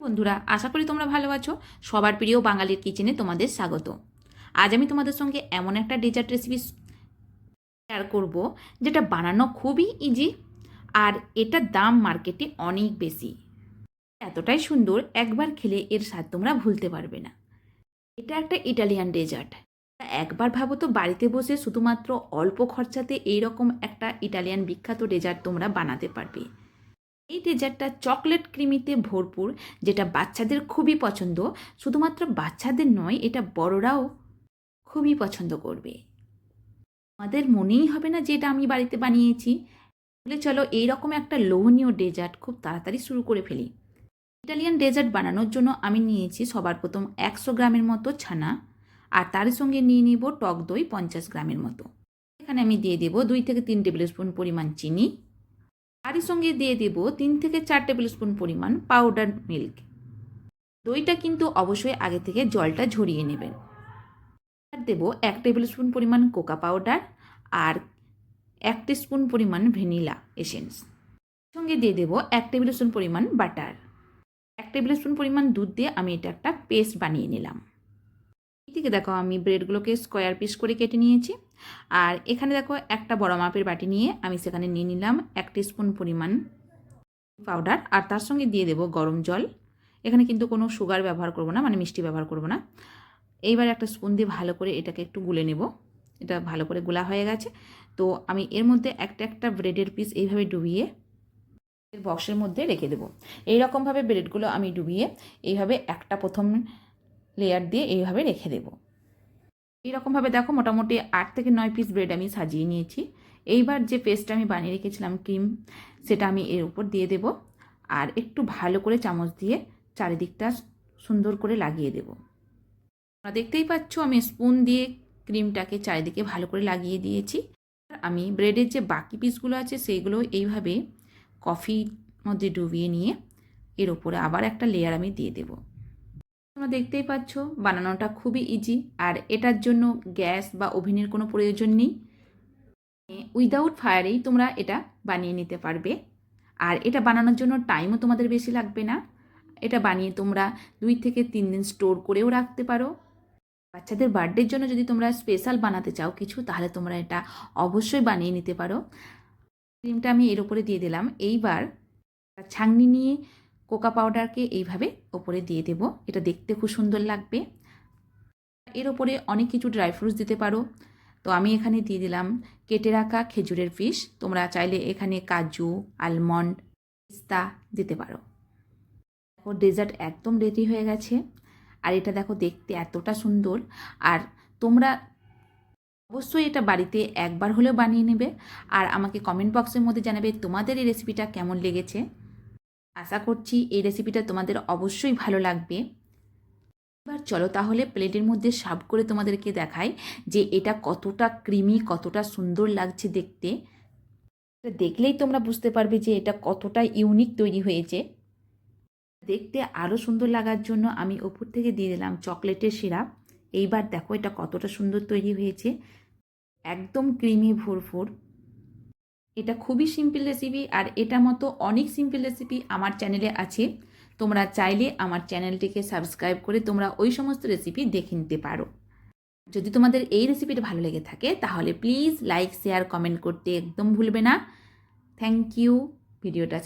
বন্ধুরা, আশা করি তোমরা ভালো আছো। সবার প্রিয় বাঙালির কিচেনে তোমাদের স্বাগত। আজ আমি তোমাদের সঙ্গে এমন একটা ডেজার্ট রেসিপি শেয়ার করব যেটা বানানো খুবই ইজি, আর এটার দাম মার্কেটে অনেক বেশি। এতটাই সুন্দর, একবার খেলে এর স্বাদ তোমরা ভুলতে পারবে না। এটা একটা ইটালিয়ান ডেজার্ট। একবার ভাবো তো, বাড়িতে বসে শুধুমাত্র অল্প খরচাতে এইরকম একটা ইটালিয়ান বিখ্যাত ডেজার্ট তোমরা বানাতে পারবে। এই ডেজার্টটা চকলেট ক্রিমিতে ভরপুর, যেটা বাচ্চাদের খুবই পছন্দ। শুধুমাত্র বাচ্চাদের নয়, এটা বড়রাও খুবই পছন্দ করবে। আমাদের মনেই হবে না যে এটা আমি বাড়িতে বানিয়েছি। বলে চলো এইরকম একটা লোভনীয় ডেজার্ট খুব তাড়াতাড়ি শুরু করে ফেলি। ইটালিয়ান ডেজার্ট বানানোর জন্য আমি নিয়েছি সবার প্রথম 100 গ্রামের মতো ছানা, আর তার সঙ্গে নিয়ে নিব টক দই 50 গ্রামের মতো। এখানে আমি দিয়ে দেবো 2 থেকে 3 টেবিল স্পুন পরিমাণ চিনি। তারই সঙ্গে দিয়ে দেব 3 থেকে 4 টেবিল স্পুন পরিমাণ পাউডার মিল্ক। দইটা কিন্তু অবশ্যই আগে থেকে জলটা ঝরিয়ে নেবেন। আর দেব 1 টেবিল স্পুন পরিমাণ কোকা পাউডার আর 1 টিস্পুন পরিমাণ ভ্যানিলা এসেন্স। সঙ্গে দিয়ে দেব 1 টেবিল স্পুন পরিমাণ বাটার। 1 টেবিল স্পুন পরিমাণ দুধ দিয়ে আমি এটা একটা পেস্ট বানিয়ে নিলাম। এদিকে দেখো আমি ব্রেডগুলোকে স্কোয়ার পিস করে কেটে নিয়েছি। আর এখানে দেখো একটা বড় মাপের বাটি নিয়ে আমি সেখানে নিয়ে নিলাম 1 টিস্পুন পরিমাণ পাউডার, আর তার সঙ্গে দিয়ে দেব গরম জল। এখানে কিন্তু কোনো সুগার ব্যবহার করব না, মানে মিষ্টি ব্যবহার করব না। এইবার একটা স্পুন দিয়ে ভালো করে এটাকে একটু গুলে নেব। এটা ভালো করে গোলা হয়ে গেছে। তো আমি এর মধ্যে একটা একটা ব্রেডের পিস এইভাবে ডুবিয়ে বক্সের মধ্যে রেখে দেবো। এইরকমভাবে ব্রেডগুলো আমি ডুবিয়ে এইভাবে একটা প্রথম লেয়ার দিয়ে এইভাবে রেখে দেবো। এইরকমভাবে দেখো মোটামুটি 8 থেকে 9 পিস ব্রেড আমি সাজিয়ে নিয়েছি। এইবার যে পেস্টটা আমি বানিয়ে রেখেছিলাম ক্রিম, সেটা আমি এর উপর দিয়ে দেব, আর একটু ভালো করে চামচ দিয়ে চারিদিকটা সুন্দর করে লাগিয়ে দেব। তোমরা দেখতেই পাচ্ছ আমি স্পুন দিয়ে ক্রিমটাকে চারিদিকে ভালো করে লাগিয়ে দিয়েছি। আমি ব্রেডের যে বাকি পিসগুলো আছে সেইগুলো এইভাবে কফির মধ্যে ডুবিয়ে নিয়ে এর ওপরে আবার একটা লেয়ার আমি দিয়ে দেব। তোমরা দেখতেই পাচ্ছ বানানোটা খুবই ইজি, আর এটার জন্য গ্যাস বা ওভেনের কোনো প্রয়োজন নেই। উইদাউট ফায়ারেই তোমরা এটা বানিয়ে নিতে পারবে। আর এটা বানানোর জন্য টাইমও তোমাদের বেশি লাগবে না। এটা বানিয়ে তোমরা 2 থেকে 3 দিন স্টোর করেও রাখতে পারো। বাচ্চাদের বার্থডের জন্য যদি তোমরা স্পেশাল বানাতে চাও কিছু, তাহলে তোমরা এটা অবশ্যই বানিয়ে নিতে পারো। ক্রিমটা আমি এর উপরে দিয়ে দিলাম। এইবার ছাঁকনি নিয়ে কোকা পাউডারকে এইভাবে ওপরে দিয়ে দেব। এটা দেখতে খুব সুন্দর লাগবে। এর ওপরে অনেক কিছু ড্রাই ফ্রুটস দিতে পারো। তো আমি এখানে দিয়ে দিলাম কেটে রাখা খেজুরের পিস। তোমরা চাইলে এখানে কাজু, আলমন্ড, পিস্তা দিতে পারো। দেখো ডেজার্ট একদম রেডি হয়ে গেছে। আর এটা দেখো দেখতে এতটা সুন্দর। আর তোমরা অবশ্যই এটা বাড়িতে একবার হলেও বানিয়ে নেবে, আর আমাকে কমেন্ট বক্সের মধ্যে জানাবে তোমাদের এই রেসিপিটা কেমন লেগেছে। আশা করছি এই রেসিপিটা তোমাদের অবশ্যই ভালো লাগবে। এবার চলো তাহলে প্লেটের মধ্যে সার্ভ করে তোমাদেরকে দেখাই যে এটা কতটা ক্রিমি, কতটা সুন্দর লাগছে দেখতে। এটা দেখলেই তোমরা বুঝতে পারবে যে এটা কতটা ইউনিক তৈরি হয়েছে। দেখতে আরও সুন্দর লাগার জন্য আমি ওপর থেকে দিয়ে দিলাম চকলেটের সিরাপ। এইবার দেখো এটা কতটা সুন্দর তৈরি হয়েছে, একদম ক্রিমি ভরপুর। এটা খুবই সিম্পল রেসিপি, আর এটা মতো অনেক সিম্পল রেসিপি আমার চ্যানেলে আছে। তোমরা চাইলে আমার চ্যানেলটিকে সাবস্ক্রাইব করে তোমরা ওই সমস্ত রেসিপি দেখে নিতে পারো। যদি তোমাদের এই রেসিপিটা ভালো লেগে থাকে তাহলে প্লিজ লাইক, শেয়ার, কমেন্ট করতে একদম ভুলবে না। Thank you. ভিডিওটা